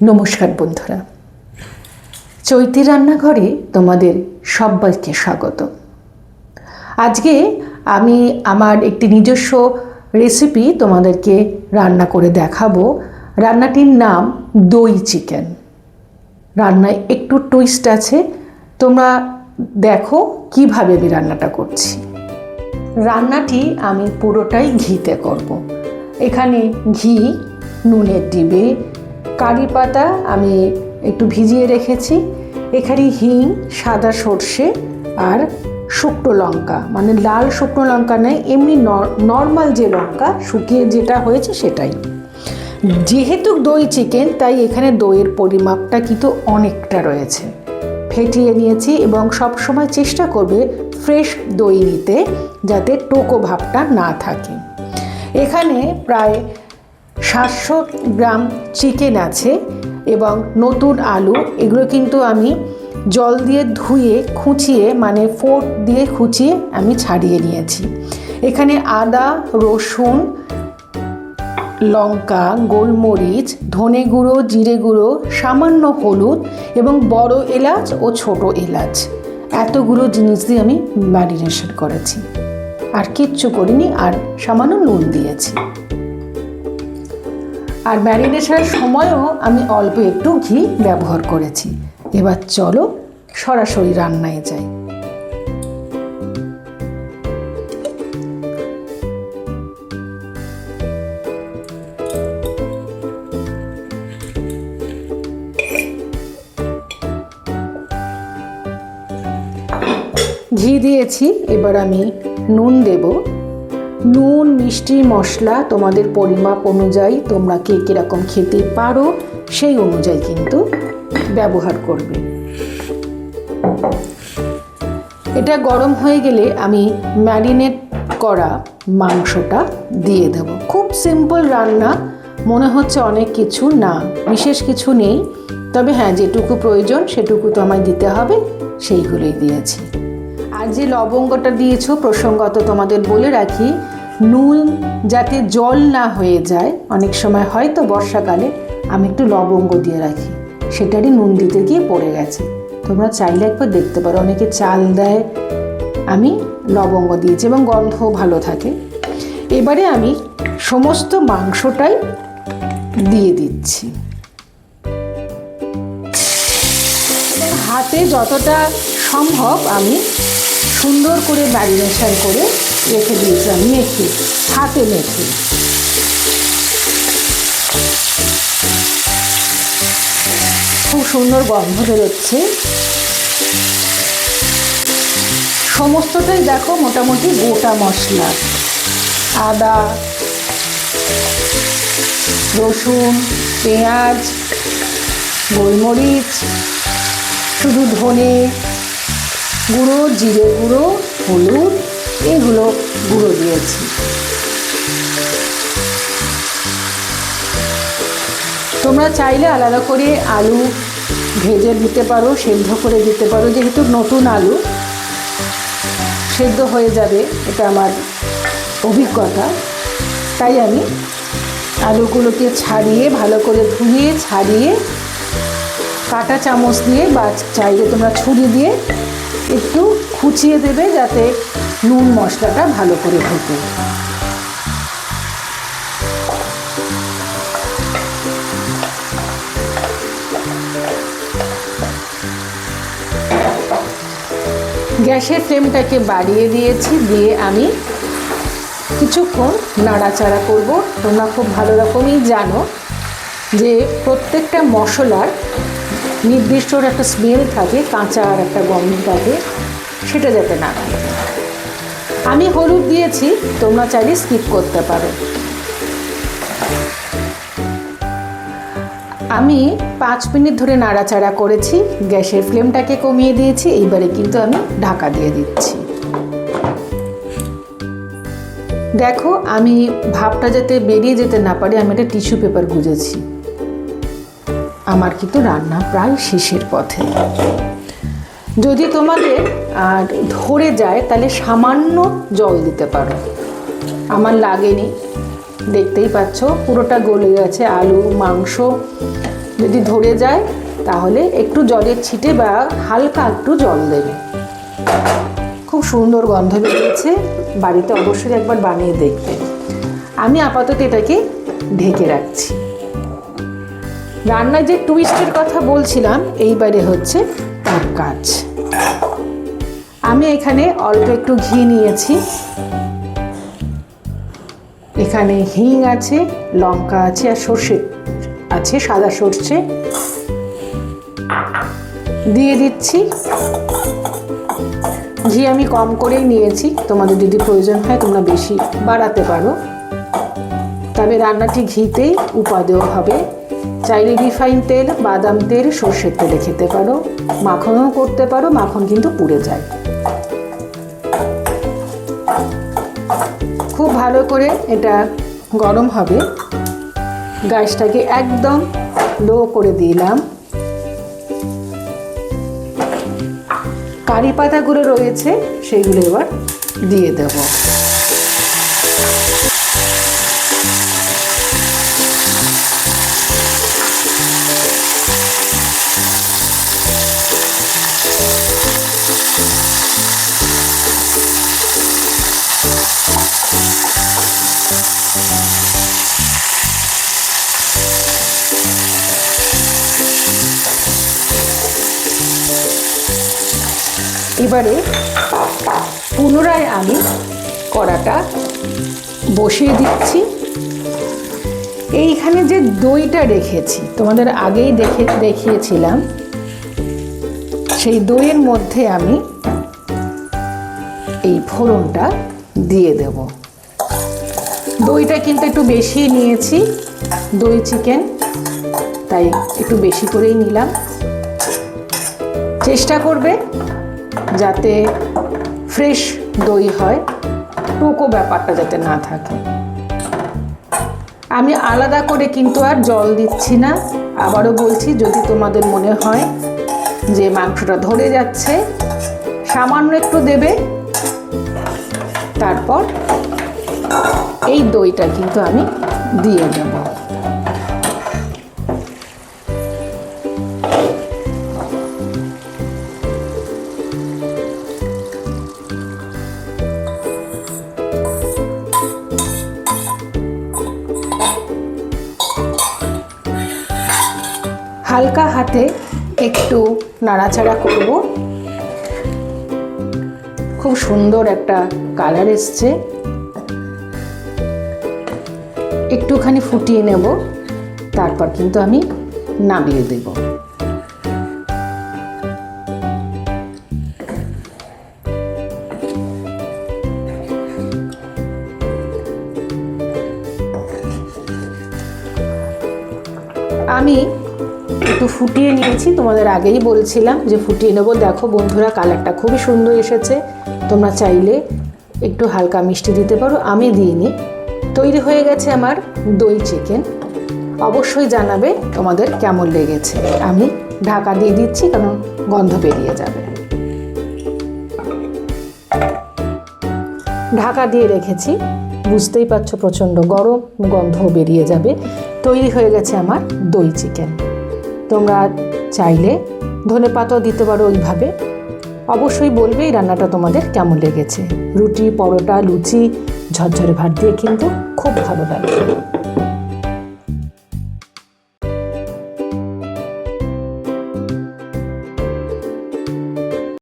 নমস্কার বন্ধুরা, চৈতি রান্নাঘরে তোমাদের সবাইকে স্বাগত। আজকে আমি আমার একটি নিজস্ব রেসিপি তোমাদেরকে রান্না করে দেখাবো। রান্নাটির নাম দই চিকেন। রান্নায় একটু টুইস্ট আছে, তোমরা দেখো কিভাবে আমি রান্নাটা করছি। রান্নাটি আমি পুরোটাই ঘিতে করব। এখানে ঘি, নুনের ডিবে, কারি পাতা আমি একটু ভিজিয়ে রেখেছি, এখানে হিং, সাদা সর্ষে আর শুকনো লঙ্কা, মানে লাল শুকনো লঙ্কা নেই, এমনি নর্মাল যে লঙ্কা শুকিয়ে যেটা হয়েছে সেটাই। যেহেতু দই চিকেন তাই এখানে দইয়ের পরিমাপটা কিন্তু অনেকটা রয়েছে। ফেটিয়ে নিয়েছি এবং সব সময় চেষ্টা করবে ফ্রেশ দই নিতে, যাতে টোকো ভাবটা না থাকে। এখানে প্রায় 700 গ্রাম চিকেন আছে এবং নতুন আলু, এগুলো কিন্তু আমি জল দিয়ে ধুয়ে খুঁচিয়ে, মানে ফোর্ক দিয়ে খুঁচিয়ে আমি ছাড়িয়ে নিয়েছি। এখানে আদা, রসুন, লঙ্কা, গোলমরিচ, ধনে গুঁড়ো, জিরে গুঁড়ো, সামান্য হলুদ এবং বড় এলাচ ও ছোট এলাচ, এতগুলো জিনিস দিয়ে আমি ম্যারিনেশন করেছি। আর কিচ্ছু করিনি, আর সামান্য নুন দিয়েছি। আর ম্যারিনেশনের সময়ও আমি অল্প একটু ঘি ব্যবহার করেছি। এবার চলো সরাসরি রান্নায় যাই। ঘি দিয়েছি, এবার আমি নুন দেব। নুন, মিষ্টি, মশলা তোমাদের পরিমাপ অনুযায়ী, তোমরা কে কীরকম খেতে পারো সেই অনুযায়ী কিন্তু ব্যবহার করবে। এটা গরম হয়ে গেলে আমি ম্যারিনেট করা মাংসটা দিয়ে দেব। খুব সিম্পল রান্না, মনে হচ্ছে অনেক কিছু না, বিশেষ কিছু নেই, তবে হ্যাঁ যেটুকু প্রয়োজন সেটুকু তো আমায় দিতে হবে, সেইগুলোই দিয়েছি। আর যে লবঙ্গটা দিয়েছো, প্রসঙ্গত তোমাদের বলে রাখি, নুন যাতে জল না হয়ে যায়, অনেক সময় হয়তো বর্ষাকালে আমি একটু লবঙ্গ দিয়ে রাখি, সেটারই নুন দিতে গিয়ে পড়ে গেছে। তোমরা চাইলে একবার দেখতে পারো, অনেকে চাল দেয়, আমি লবঙ্গ দিয়েছি এবং গন্ধও ভালো থাকে। এবারে আমি সমস্ত মাংসটাই দিয়ে দিচ্ছি। হাতে যতটা সম্ভব আমি সুন্দর করে ম্যারিনেশন করে রেখে দিয়েছিলাম, মেখে, হাতে মেখে। খুব সুন্দর গন্ধ বেরোচ্ছে। সমস্তটাই দেখো মোটামুটি গোটা মশলা, আদা, রসুন, পেঁয়াজ, গোলমরিচ, শুধু ধনে গুঁড়ো, জিরে গুঁড়ো, হলুদ, এগুলো গুঁড়ো দিয়েছি। তোমরা চাইলে আলাদা করে আলু ভেজে দিতে পারো, সেদ্ধ করে দিতে পারো। যেহেতু নতুন আলু, সেদ্ধ হয়ে যাবে, এটা আমার অভিজ্ঞতা, তাই আমি আলুগুলোকে ছাড়িয়ে, ভালো করে ধুয়ে ছাড়িয়ে, কাঁটা চামচ দিয়ে বা চাইলে তোমরা ছুরি দিয়ে একটু খুঁচিয়ে দেবে, যাতে নুন মশলাটা ভালো করে ঢোকে। গ্যাসের ফ্লেমটাকে বাড়িয়ে দিয়েছি, দিয়ে আমি কিছুক্ষণ নাড়াচাড়া করব। তোমরা খুব ভালো রকমই জানো যে প্রত্যেকটা মশলার নির্দিষ্ট একটা স্মেল থাকে, কাঁচা আর একটা গন্ধ থাকে, সেটা যাতে না থাকে। আমি হলুদ দিয়েছি, তোমরা চাইলে স্কিপ করতে পারো। আমি 5 মিনিট ধরে নাড়াচাড়া করেছি, গ্যাসের ফ্লেমটাকে কমিয়ে দিয়েছি। এইবারে কিন্তু আমি ঢাকা দিয়ে দিচ্ছি। দেখো, আমি ভাপটা যাতে বেরিয়ে যেতে না পারে, আমি একটা টিস্যু পেপার গুজেছি। আমার কিন্তু রান্না প্রায় শেষের পথে। যদি তোমাদের ধরে যায় তাহলে সামান্য জল দিতে পারো, আমার লাগেনি। দেখতেই পাচ্ছ পুরোটা গলে গেছে, আলু, মাংস যদি ধরে যায় তাহলে একটু জলের ছিটে বা হালকা একটু জল দেবে। খুব সুন্দর গন্ধ বেরিয়েছে, বাড়িতে অবশ্যই একবার বানিয়ে দেখবে। আমি আপাতত এটাকে ঢেকে রাখছি। রান্নায় যে টুইস্টের কথা বলছিলাম এইবারে হচ্ছে তার কাজ। আমি এখানে অল্প একটু ঘি নিয়েছি, এখানে হিং আছে, লঙ্কা আছে আর সর্ষে আছে, সাদা সর্ষে দিয়ে দিচ্ছি। ঘি আমি কম করেই নিয়েছি, তোমাদের যদি প্রয়োজন হয় তোমরা বেশি বাড়াতে পারো, তবে রান্নাটি ঘিতেই উপাদেয় হবে। চাইলে রিফাইন তেল, বাদাম তেল, সর্ষের তেলে খেতে পারো, মাখনও করতে পারো, মাখন কিন্তু পুড়ে যায়। খুব ভালো করে এটা গরম হবে, গ্যাসটাকে একদম লো করে দিলাম। কারি পাতাগুলো রয়েছে সেগুলো এবার দিয়ে দেব। এবারে পুনরায় আমি কড়াটা বসিয়ে দিচ্ছি। এইখানে যে দইটা রেখেছি, তোমাদের আগেই দেখিয়েছিলাম, সেই দইয়ের মধ্যে আমি এই ফোড়নটা দিয়ে দেব। দইটা কিন্তু একটু বেশি নিয়েছি, দই চিকেন, তাই একটু বেশি করেই নিলাম। চেষ্টা করবে যাতে ফ্রেশ দই হয়, টুকো ব্যাপারটা যাতে না থাকে। আমি আলাদা করে কিন্তু আর জল দিচ্ছি না। আবারও বলছি, যদি তোমাদের মনে হয় যে মাংসটা ধরে যাচ্ছে, সামান্য একটু দেবে। তারপর এই দইটা কিন্তু আমি দিয়ে দেব। হালকা হাতে একটু নাড়াচাড়া করব। খুব সুন্দর একটা কালার এসছে, একটুখানি ফুটিয়ে নেব, তারপর কিন্তু আমি নামিয়ে দেব। আমি একটু ফুটিয়ে নিয়েছি, তোমাদের আগেই বলছিলাম যে ফুটিয়ে নেব। দেখো বন্ধুরা, কালারটা খুবই সুন্দর এসেছে। তোমরা চাইলে একটু হালকা মিষ্টি দিতে পারো, আমি দিইনি। তৈরি হয়ে গেছে আমার দই চিকেন। অবশ্যই জানাবে তোমাদের কেমন লেগেছে। আমি ঢাকা দিয়ে দিচ্ছি, কারণ গন্ধ বেরিয়ে যাবে। ঢাকা দিয়ে রেখেছি, বুঝতেই পারছো প্রচণ্ড গরম, গন্ধ বেরিয়ে যাবে। তৈরি হয়ে গেছে আমার দই চিকেন। তোমরা চাইলে ধনেপাতাও দিতে পারো ওইভাবে। অবশ্যই বলবে এই রান্নাটা তোমাদের কেমন লেগেছে। রুটি, পরোটা, লুচি, ঝরঝরে ভাত দিয়ে কিন্তু খুব ভালো লাগে।